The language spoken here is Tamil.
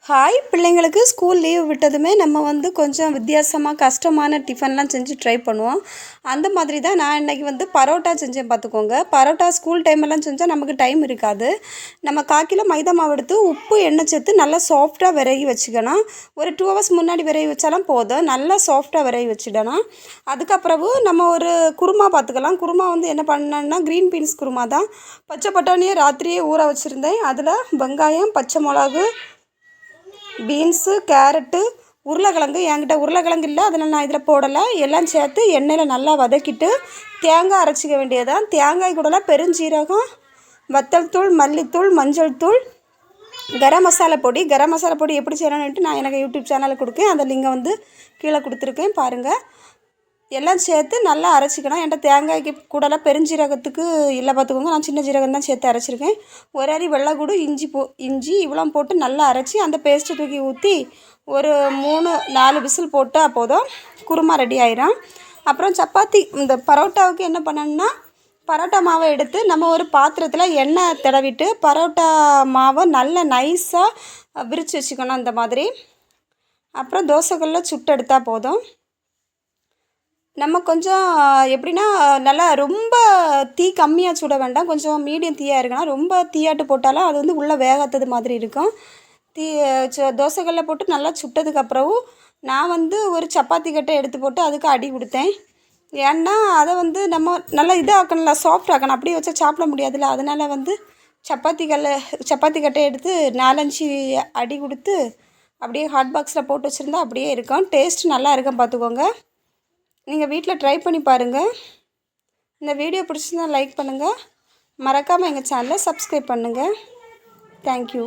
ஹாய் பிள்ளைங்களுக்கு ஸ்கூல் லீவ் விட்டதுமே நம்ம வந்து கொஞ்சம் வித்தியாசமாக கஷ்டமான டிஃபன்லாம் செஞ்சு ட்ரை பண்ணுவோம். அந்த மாதிரி தான் நான் இன்றைக்கி வந்து பரோட்டா செஞ்சேன் பார்த்துக்கோங்க. பரோட்டா ஸ்கூல் டைமெல்லாம் செஞ்சால் நமக்கு டைம் இருக்காது. நம்ம 1/4 கிலோ மைதா மாவு எடுத்து உப்பு எண்ணெய் சேர்த்து நல்லா சாஃப்டாக விரகி வச்சுக்கணும். ஒரு 2 ஹவர்ஸ் முன்னாடி விரகி வச்சாலும் போதும். நல்லா சாஃப்டாக விரகி வச்சுடணும். அதுக்கப்புறவு நம்ம ஒரு குருமா பார்த்துக்கலாம். குருமா வந்து என்ன பண்ணேன்னா க்ரீன் பீன்ஸ் குருமா தான். பச்சை பட்டாணியை ராத்திரியே ஊற வச்சுருந்தேன். அதில் வெங்காயம், பச்சை மிளகு, பீன்ஸு, கேரட்டு, உருளைக்கிழங்கு என்கிட்ட உருளைக்கிழங்கு இல்லை, அதனால் நான் இதில் போடலை. எல்லாம் சேர்த்து எண்ணெயில் நல்லா வதக்கிட்டு தேங்காய் அரைச்சிக்க வேண்டியதான். தேங்காய் கூடலாம் பெருஞ்சீரகம், வத்தல் தூள், மல்லித்தூள், மஞ்சள் தூள், கரம் மசாலா பொடி. கரம் மசாலா பொடி எப்படி செய்யணுன்ட்டு நான் எனக்கு யூடியூப் சேனலில் கொடுக்கேன். அந்த லிங்கை வந்து கீழே கொடுத்துருக்கேன் பாருங்கள். எல்லாம் சேர்த்து நல்லா அரைச்சிக்கணும். என்கிட்ட தேங்காய்க்கு கூடலாம் பெருஞ்சீரகத்துக்கு இல்லை பார்த்துக்கோங்க. நான் சின்ன ஜீரகம் தான் சேர்த்து அரைச்சிருக்கேன். ஒரு அரி வெள்ளைக்கூடு, இஞ்சி இவ்வளோ போட்டு நல்லா அரைச்சி அந்த பேஸ்ட்டு தூக்கி ஊற்றி ஒரு 3-4 விசில் போட்டால் போதும், குருமா ரெடி ஆயிரும். அப்புறம் சப்பாத்தி இந்த பரோட்டாவுக்கு என்ன பண்ணணுன்னா, பரோட்டா மாவை எடுத்து நம்ம ஒரு பாத்திரத்தில் எண்ணெய் தடவிட்டு பரோட்டா மாவை நல்லா நைஸாக விரித்து வச்சுக்கணும் இந்த மாதிரி. அப்புறம் தோசைக்கல்லில் சுட்டு எடுத்தால் போதும். நம்ம கொஞ்சம் எப்படின்னா நல்லா ரொம்ப தீ கம்மியாக சுட வேண்டாம், கொஞ்சம் மீடியம் தீயாக இருக்கணும். ரொம்ப தீயாட்டு போட்டாலும் அது வந்து உள்ளே வேகாதது மாதிரி இருக்கும். தோசைக்கல்லில் போட்டு நல்லா சுட்டதுக்கப்புறம் நான் வந்து ஒரு சப்பாத்தி கட்டை எடுத்து போட்டு அதுக்கு அடி கொடுத்தேன். ஏன்னா அதை வந்து நம்ம நல்லா இதாக்கணும்ல, சாஃப்ட் ஆக்கணும். அப்படியே வச்சா சாப்பிட முடியாதுல்ல. அதனால் வந்து சப்பாத்தி கட்டை எடுத்து 4-5 அடி கொடுத்து அப்படியே ஹாட் பாக்ஸில் போட்டு வச்சுருந்தா அப்படியே இருக்கும். டேஸ்ட் நல்லா இருக்கும் பார்த்துக்கோங்க. நீங்கள் வீட்டில் ட்ரை பண்ணி பாருங்கள். இந்த வீடியோ பிடிச்சிருந்தா லைக் பண்ணுங்கள். மறக்காமல் எங்கள் சேனலை சப்ஸ்கிரைப் பண்ணுங்கள். தேங்க்யூ.